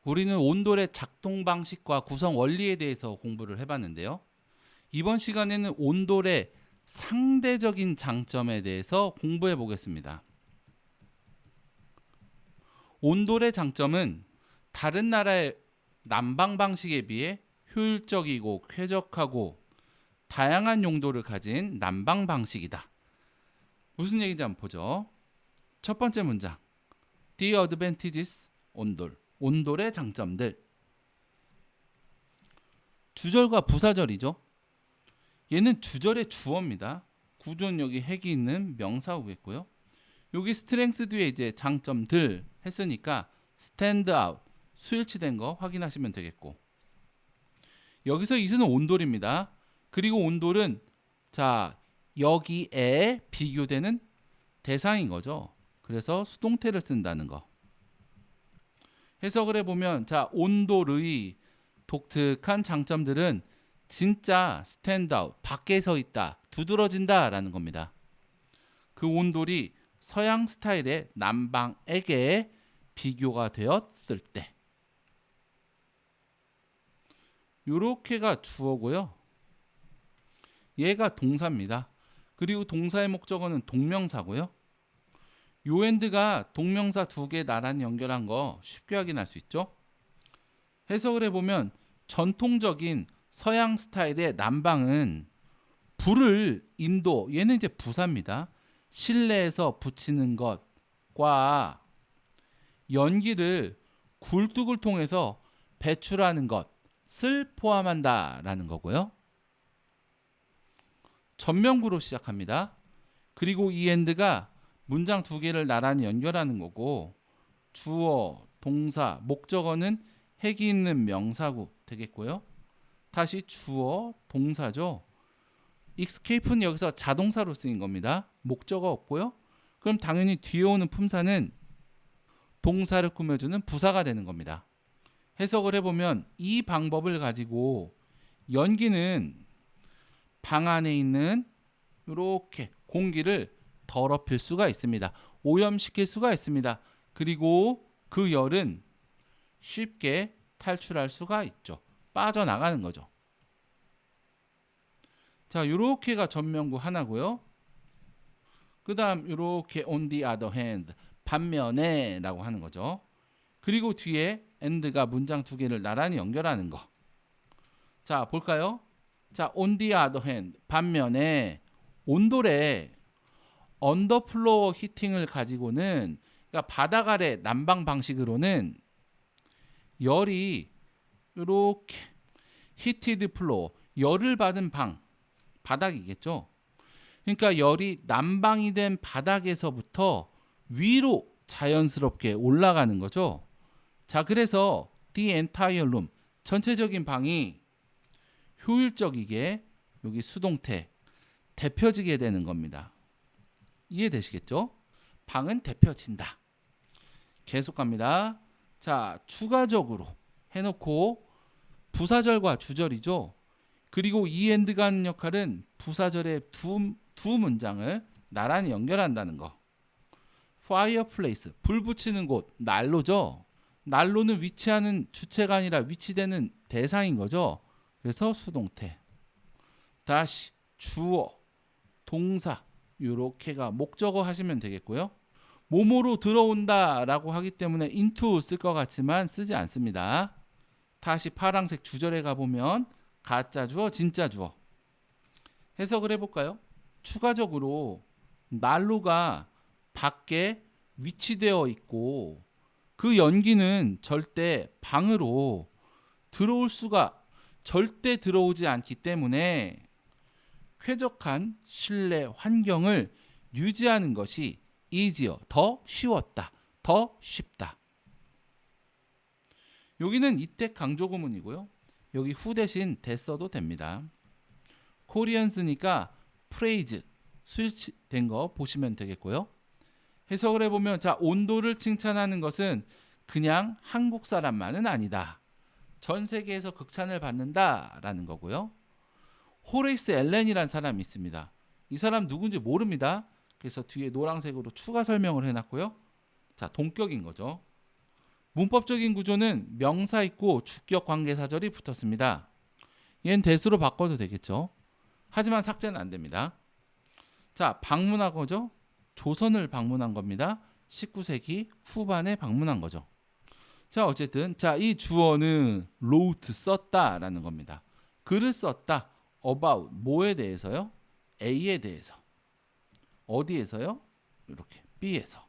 우리는 온돌의 작동 방식과 구성 원리에 대해서 공부를 해봤는데요. 이번 시간에는 온돌의 상대적인 장점에 대해서 공부해 보겠습니다. 온돌의 장점은 다른 나라의 난방 방식에 비해 효율적이고 쾌적하고 다양한 용도를 가진 난방 방식이다. 무슨 얘기인지 한번 보죠. 첫 번째 문장. The advantages 온돌. 온돌의 장점들. 주절과 부사절이죠. 얘는 주절의 주어입니다. 구조는 여기 핵이 있는 명사구겠고요. 여기 스트렝스 뒤에 이제 장점들 했으니까 stand out, 수일치된 거 확인하시면 되겠고. 여기서 이수는 온돌입니다. 그리고 온돌은 자 여기에 비교되는 대상인 거죠. 그래서 수동태를 쓴다는 거. 해석을 해보면 자 온돌의 독특한 장점들은 진짜 스탠드아웃, 밖에 서 있다, 두드러진다 라는 겁니다. 그 온돌이 서양 스타일의 난방에게 비교가 되었을 때 요렇게가 주어고요. 얘가 동사입니다. 그리고 동사의 목적어는 동명사고요. 요엔드가 동명사 두 개 나란히 연결한 거 쉽게 확인할 수 있죠. 해석을 해보면 전통적인 서양 스타일의 난방은 불을 인도, 얘는 이제 부사입니다. 실내에서 붙이는 것과 연기를 굴뚝을 통해서 배출하는 것을 포함한다라는 거고요. 전면구로 시작합니다. 그리고 이 엔드가 문장 두 개를 나란히 연결하는 거고 주어, 동사, 목적어는 핵이 있는 명사구 되겠고요. 다시 주어, 동사죠. escape는 여기서 자동사로 쓰인 겁니다. 목적어 없고요. 그럼 당연히 뒤에 오는 품사는 동사를 꾸며주는 부사가 되는 겁니다. 해석을 해보면 이 방법을 가지고 연기는 방 안에 있는 이렇게 공기를 더럽힐 수가 있습니다. 오염시킬 수가 있습니다. 그리고 그 열은 쉽게 탈출할 수가 있죠. 빠져나가는 거죠. 자, 요렇게가 전면구 하나고요. 그 다음 요렇게 on the other hand, 반면에 라고 하는 거죠. 그리고 뒤에 and가 문장 두 개를 나란히 연결하는 거. 자, 볼까요? 자, on the other hand, 반면에 온돌에 언더플로어 히팅을 가지고는 그러니까 바닥 아래 난방 방식으로는 열이 이렇게 히티드 플로어, 열을 받은 방, 바닥이겠죠. 그러니까 열이 난방이 된 바닥에서부터 위로 자연스럽게 올라가는 거죠. 자, 그래서 the entire room, 전체적인 방이 효율적이게 여기 수동태 데펴지게 되는 겁니다. 이해되시겠죠? 방은 데펴진다. 계속 갑니다. 자, 추가적으로 해놓고 부사절과 주절이죠. 그리고 이 엔드가 하는 역할은 부사절의 두 문장을 나란히 연결한다는 거. fireplace, 불 붙이는 곳, 난로죠. 난로는 위치하는 주체가 아니라 위치되는 대상인 거죠. 그래서 수동태. 다시 주어, 동사, 요렇게가 목적어 하시면 되겠고요. 뭐뭐로 들어온다 라고 하기 때문에 into 쓸 것 같지만 쓰지 않습니다. 다시 파란색 주절에 가보면 가짜 주어, 진짜 주어. 해석을 해볼까요? 추가적으로 난로가 밖에 위치되어 있고 그 연기는 절대 방으로 들어올 수가 절대 들어오지 않기 때문에 쾌적한 실내 환경을 유지하는 것이 easier, 더 쉬웠다, 더 쉽다. 여기는 이때 강조 구문이고요. 여기 후 대신 대 써도 됩니다. 코리안스니까 praise, 스위치된 거 보시면 되겠고요. 해석을 해보면 자 온도를 칭찬하는 것은 그냥 한국 사람만은 아니다. 전 세계에서 극찬을 받는다라는 거고요. 호레이스 앨렌이라는 사람이 있습니다. 이 사람 누군지 모릅니다. 그래서 뒤에 노란색으로 추가 설명을 해놨고요. 자, 동격인 거죠. 문법적인 구조는 명사 있고 주격 관계사절이 붙었습니다. 얘는 대수로 바꿔도 되겠죠. 하지만 삭제는 안 됩니다. 자, 방문한 거죠. 조선을 방문한 겁니다. 19세기 후반에 방문한 거죠. 자, 어쨌든 이 주어는 wrote 썼다라는 겁니다. 글을 썼다. about 뭐에 대해서요? A에 대해서. 어디에서요? 이렇게 B에서.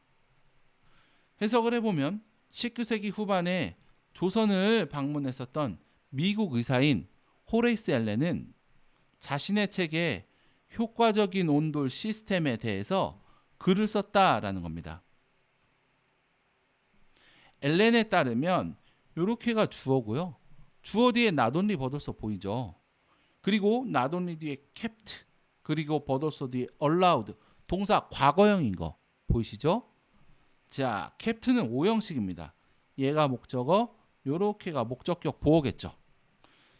해석을 해보면 19세기 후반에 조선을 방문했었던 미국 의사인 호레이스 앨렌은 자신의 책에 효과적인 온돌 시스템에 대해서 글을 썼다라는 겁니다. 앨렌에 따르면 요렇게가 주어고요. 주어 뒤에 not only but also 보이죠. 그리고 not only 뒤에 kept 그리고 but also 뒤에 allowed 동사 과거형인 거 보이시죠? 자, 캡트는 오형식입니다. 얘가 목적어, 요렇게가 목적격 보어겠죠.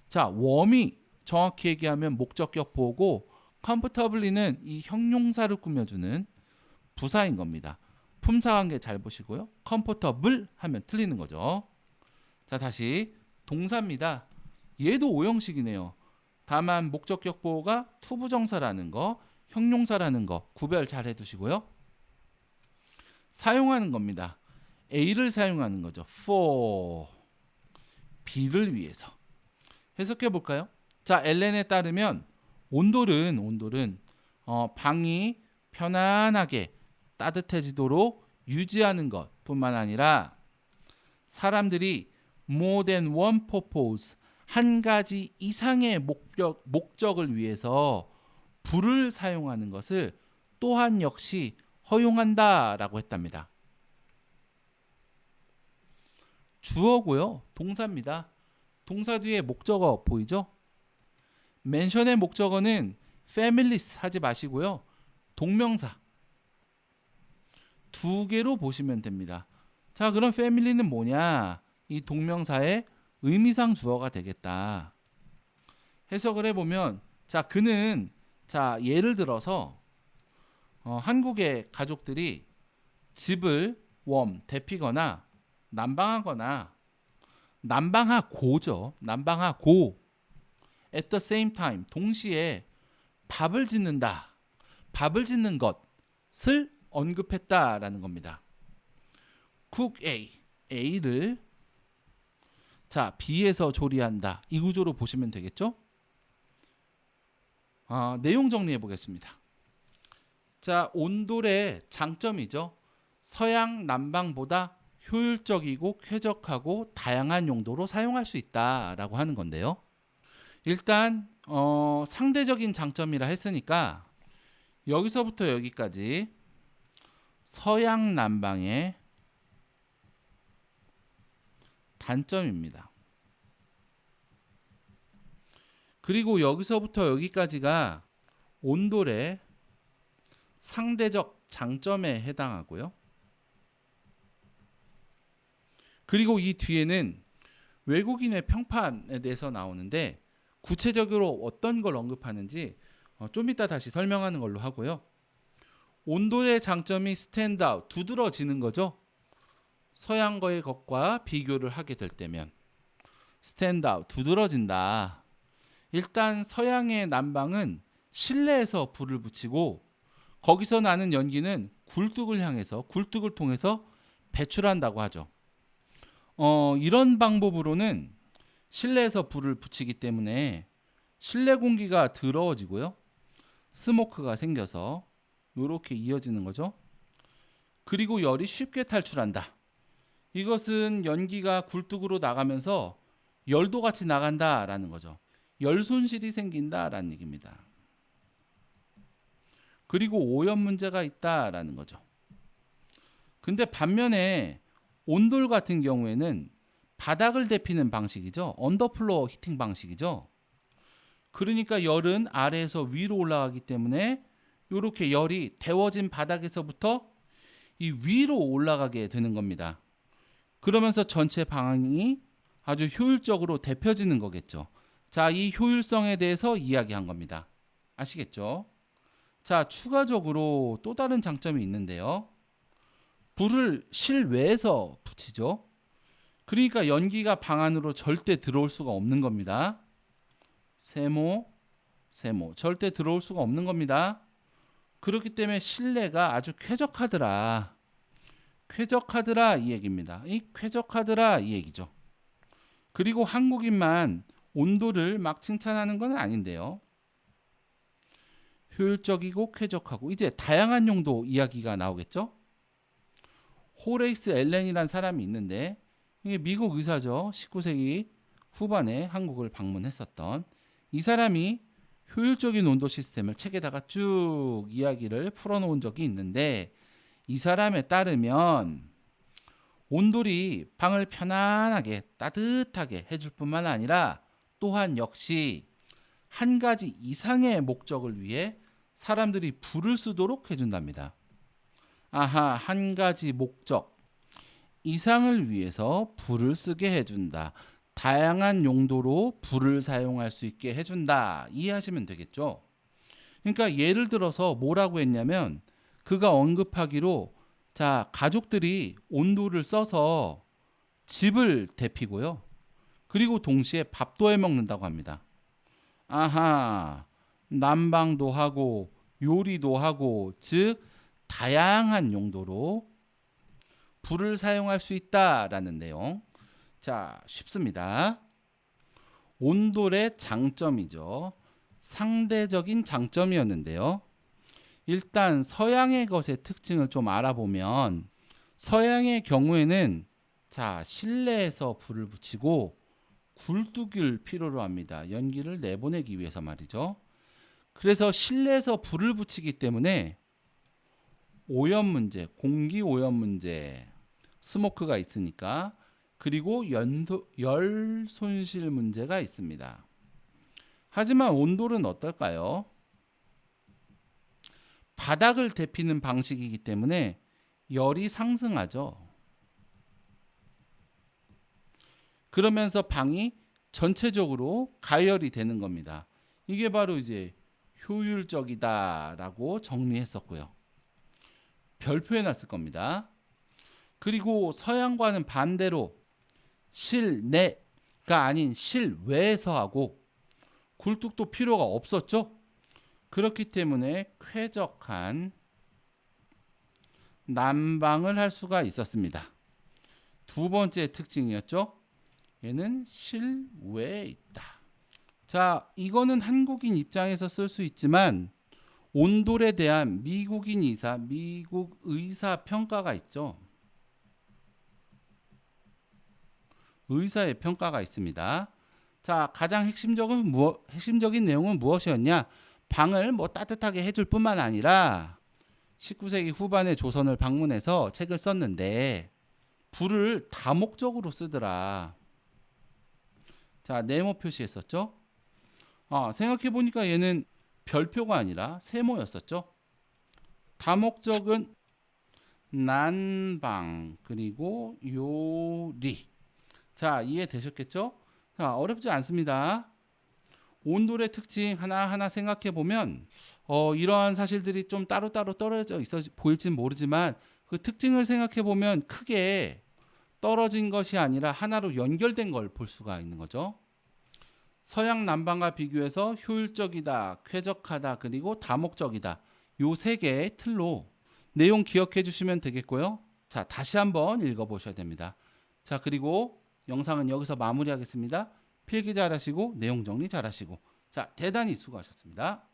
자, 웜이 정확히 얘기하면 목적격 보어고 comfortably는 이 형용사를 꾸며주는 부사인 겁니다. 품사관계 잘 보시고요. comfortable 하면 틀리는 거죠. 자, 다시 동사입니다. 얘도 오형식이네요. 다만 목적격 보어가 투부정사라는 거, 형용사라는 거 구별 잘 해두시고요. 사용하는 겁니다. A를 사용하는 거죠. for B를 위해서. 해석해 볼까요? 자, 앨렌에 따르면 온돌은 방이 편안하게 따뜻해지도록 유지하는 것뿐만 아니라 사람들이 more than one purpose 한 가지 이상의 목적을 위해서 불을 사용하는 것을 또한 역시 허용한다라고 했답니다. 주어고요. 동사입니다. 동사 뒤에 목적어 보이죠? mention의 목적어는 families 하지 마시고요. 동명사 두 개로 보시면 됩니다. 자, 그럼 family는 뭐냐? 이 동명사의 의미상 주어가 되겠다. 해석을 해보면 그는 예를 들어서 한국의 가족들이 집을 대피거나 난방하거나 난방하고죠. 난방하고 at the same time 동시에 밥을 짓는다. 밥을 짓는 것을 언급했다라는 겁니다. cook A를 B에서 조리한다. 이 구조로 보시면 되겠죠? 내용 정리해 보겠습니다. 온돌의 장점이죠. 서양 난방보다 효율적이고 쾌적하고 다양한 용도로 사용할 수 있다라고 하는 건데요. 일단 상대적인 장점이라 했으니까 여기서부터 여기까지 서양 난방의 단점입니다. 그리고 여기서부터 여기까지가 온돌의 상대적 장점에 해당하고요. 그리고 이 뒤에는 외국인의 평판에 대해서 나오는데 구체적으로 어떤 걸 언급하는지 좀 이따 다시 설명하는 걸로 하고요. 온돌의 장점이 스탠드 아웃, 두드러지는 거죠. 서양거의 것과 비교를 하게 될 때면 스탠드 아웃, 두드러진다. 일단 서양의 난방은 실내에서 불을 붙이고 거기서 나는 연기는 굴뚝을 향해서 굴뚝을 통해서 배출한다고 하죠. 이런 방법으로는 실내에서 불을 붙이기 때문에 실내 공기가 더러워지고요. 스모크가 생겨서 이렇게 이어지는 거죠. 그리고 열이 쉽게 탈출한다. 이것은 연기가 굴뚝으로 나가면서 열도 같이 나간다라는 거죠. 열 손실이 생긴다라는 얘기입니다. 그리고 오염 문제가 있다라는 거죠. 근데 반면에 온돌 같은 경우에는 바닥을 데피는 방식이죠. 언더플로어 히팅 방식이죠. 그러니까 열은 아래에서 위로 올라가기 때문에 이렇게 열이 데워진 바닥에서부터 이 위로 올라가게 되는 겁니다. 그러면서 전체 방향이 아주 효율적으로 데펴지는 거겠죠. 이 효율성에 대해서 이야기한 겁니다. 아시겠죠? 추가적으로 또 다른 장점이 있는데요. 불을 실외에서 붙이죠. 그러니까 연기가 방 안으로 절대 들어올 수가 없는 겁니다. 세모, 세모. 절대 들어올 수가 없는 겁니다. 그렇기 때문에 실내가 아주 쾌적하더라. 쾌적하더라 이 얘기입니다. 이 쾌적하더라 이 얘기죠. 그리고 한국인만 온도를 막 칭찬하는 건 아닌데요. 효율적이고 쾌적하고 이제 다양한 용도 이야기가 나오겠죠. 호레이스 앨렌이라는 사람이 있는데 이게 미국 의사죠. 19세기 후반에 한국을 방문했었던 이 사람이 효율적인 온도 시스템을 책에다가 쭉 이야기를 풀어놓은 적이 있는데 이 사람에 따르면 온돌이 방을 편안하게 따뜻하게 해줄 뿐만 아니라 또한 역시 한 가지 이상의 목적을 위해 사람들이 불을 쓰도록 해준답니다. 아하, 한 가지 목적 이상을 위해서 불을 쓰게 해준다. 다양한 용도로 불을 사용할 수 있게 해준다. 이해하시면 되겠죠. 그러니까 예를 들어서 뭐라고 했냐면 그가 언급하기로 자, 가족들이 온돌을 써서 집을 데피고요. 그리고 동시에 밥도 해 먹는다고 합니다. 아하, 난방도 하고 요리도 하고 즉 다양한 용도로 불을 사용할 수 있다라는 내용. 자, 쉽습니다. 온돌의 장점이죠. 상대적인 장점이었는데요. 일단 서양의 것의 특징을 좀 알아보면 서양의 경우에는 자, 실내에서 불을 붙이고 굴뚝을 필요로 합니다. 연기를 내보내기 위해서 말이죠. 그래서 실내에서 불을 붙이기 때문에 오염 문제, 공기 오염 문제, 스모크가 있으니까 그리고 열 손실 문제가 있습니다. 하지만 온돌은 어떨까요? 바닥을 데피는 방식이기 때문에 열이 상승하죠. 그러면서 방이 전체적으로 가열이 되는 겁니다. 이게 바로 이제 효율적이다라고 정리했었고요. 별표해 놨을 겁니다. 그리고 서양과는 반대로 실내가 아닌 실외에서 하고 굴뚝도 필요가 없었죠. 그렇기 때문에 쾌적한 난방을 할 수가 있었습니다. 두 번째 특징이었죠. 얘는 실외에 있다. 자, 이거는 한국인 입장에서 쓸 수 있지만 온돌에 대한 미국인 의사, 미국 의사 평가가 있죠. 의사의 평가가 있습니다. 자, 가장 핵심적인 내용은 무엇이었냐? 방을 뭐 따뜻하게 해줄 뿐만 아니라 19세기 후반에 조선을 방문해서 책을 썼는데 불을 다목적으로 쓰더라. 자, 네모 표시했었죠. 생각해보니까 얘는 별표가 아니라 세모였었죠. 다목적은 난방 그리고 요리. 자, 이해되셨겠죠? 자, 어렵지 않습니다. 온돌의 특징 하나하나 생각해보면 이러한 사실들이 좀 따로따로 떨어져 있어 보일진 모르지만 그 특징을 생각해보면 크게 떨어진 것이 아니라 하나로 연결된 걸 볼 수가 있는 거죠. 서양 난방과 비교해서 효율적이다, 쾌적하다, 그리고 다목적이다. 요 세 개의 틀로 내용 기억해 주시면 되겠고요. 자, 다시 한번 읽어보셔야 됩니다. 자, 그리고 영상은 여기서 마무리하겠습니다. 필기 잘하시고 내용 정리 잘하시고 자, 대단히 수고하셨습니다.